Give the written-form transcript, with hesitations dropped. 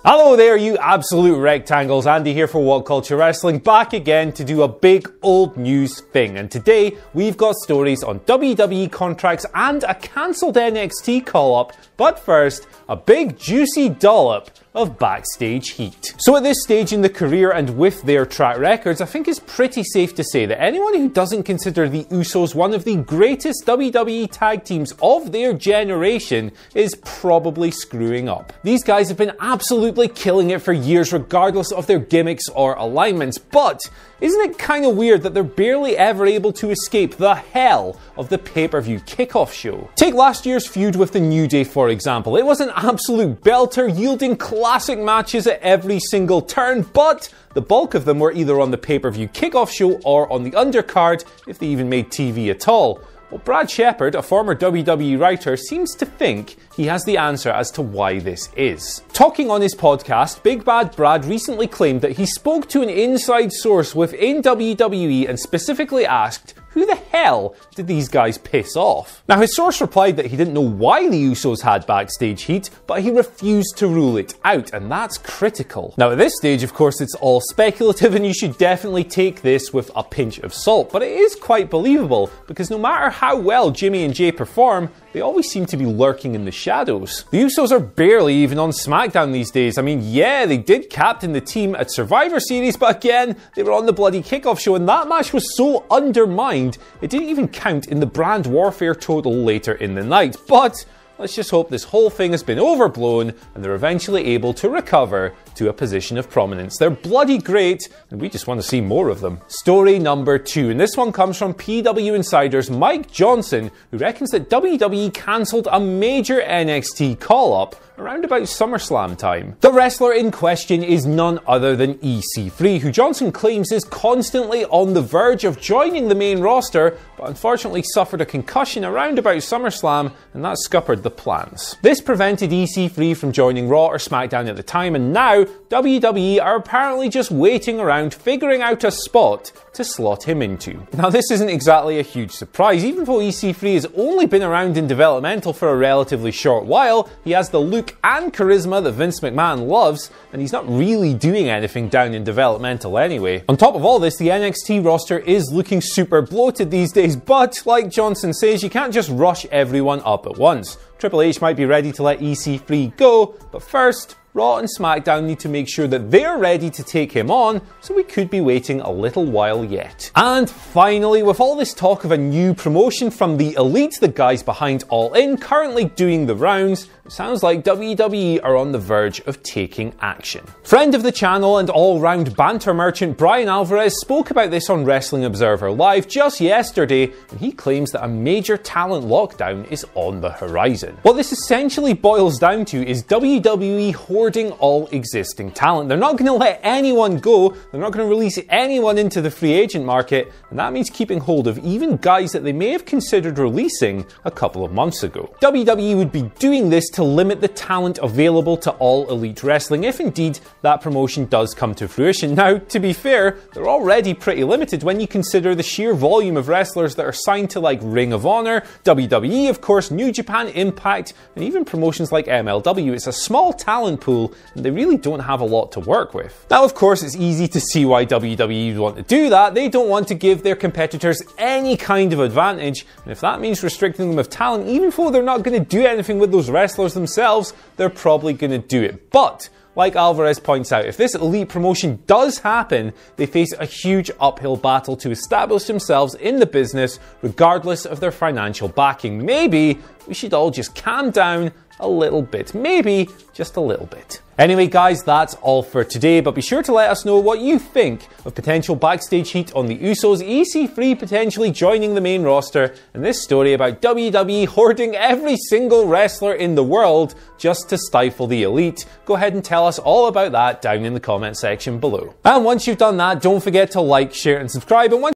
Hello there, you absolute rectangles. Andy here for What Culture Wrestling, back again to do a big old news thing. And today we've got stories on WWE contracts and a cancelled NXT call-up. But first, a big juicy dollop of backstage heat. So at this stage in the career and with their track records, I think it's pretty safe to say that anyone who doesn't consider the Usos one of the greatest WWE tag teams of their generation is probably screwing up. These guys have been absolutely killing it for years regardless of their gimmicks or alignments, but isn't it kind of weird that they're barely ever able to escape the hell of the pay-per-view kickoff show? Take last year's feud with the New Day for example. It was an absolute belter, yielding classic matches at every single turn, but the bulk of them were either on the pay-per-view kickoff show or on the undercard, if they even made TV at all. Well, Brad Shepard, a former WWE writer, seems to think he has the answer as to why this is. Talking on his podcast, Big Bad Brad recently claimed that he spoke to an inside source within WWE and specifically asked, who the hell did these guys piss off? Now, his source replied that he didn't know why the Usos had backstage heat, but he refused to rule it out, and that's critical. Now, at this stage, of course, it's all speculative, and you should definitely take this with a pinch of salt, but it is quite believable, because no matter how well Jimmy and Jay perform, they always seem to be lurking in the shadows. The Usos are barely even on SmackDown these days. I mean, yeah, they did captain the team at Survivor Series, but again, they were on the bloody kickoff show, and that match was so undermined, it didn't even count in the brand warfare total later in the night. But let's just hope this whole thing has been overblown and they're eventually able to recover to a position of prominence. They're bloody great, and we just want to see more of them. Story number 2, and this one comes from PW Insider's Mike Johnson, who reckons that WWE cancelled a major NXT call-up around about SummerSlam time. The wrestler in question is none other than EC3, who Johnson claims is constantly on the verge of joining the main roster, but unfortunately suffered a concussion around about SummerSlam, and that scuppered the plans. This prevented EC3 from joining Raw or SmackDown at the time, and now WWE are apparently just waiting around figuring out a spot to slot him into. Now, this isn't exactly a huge surprise. Even though EC3 has only been around in developmental for a relatively short while, he has the look and charisma that Vince McMahon loves, and he's not really doing anything down in developmental anyway. On top of all this, the NXT roster is looking super bloated these days, but like Johnson says, you can't just rush everyone up at once. Triple H might be ready to let EC3 go, but first, Raw and SmackDown need to make sure that they're ready to take him on, so we could be waiting a little while yet. And finally, with all this talk of a new promotion from the Elite, the guys behind All In, currently doing the rounds, it sounds like WWE are on the verge of taking action. Friend of the channel and all-round banter merchant Brian Alvarez spoke about this on Wrestling Observer Live just yesterday, and he claims that a major talent lockdown is on the horizon. What this essentially boils down to is WWE hoarding all existing talent. They're not going to let anyone go, they're not going to release anyone into the free agent market, and that means keeping hold of even guys that they may have considered releasing a couple of months ago. WWE would be doing this to limit the talent available to All Elite Wrestling, if indeed that promotion does come to fruition. Now, to be fair, they're already pretty limited when you consider the sheer volume of wrestlers that are signed to like Ring of Honor, WWE, of course, New Japan, Impact, and even promotions like MLW. It's a small talent pool, and they really don't have a lot to work with. Now, of course, it's easy to see why WWE would want to do that. They don't want to give their competitors any kind of advantage, and if that means restricting them of talent, even though they're not going to do anything with those wrestlers themselves, they're probably going to do it. But like Alvarez points out, if this Elite promotion does happen, they face a huge uphill battle to establish themselves in the business, regardless of their financial backing. Maybe we should all just calm down a little bit. Maybe just a little bit. Anyway, guys, that's all for today, but be sure to let us know what you think of potential backstage heat on the Usos, EC3 potentially joining the main roster, and this story about WWE hoarding every single wrestler in the world just to stifle the Elite. Go ahead and tell us all about that down in the comment section below. And once you've done that, don't forget to like, share, and subscribe. And once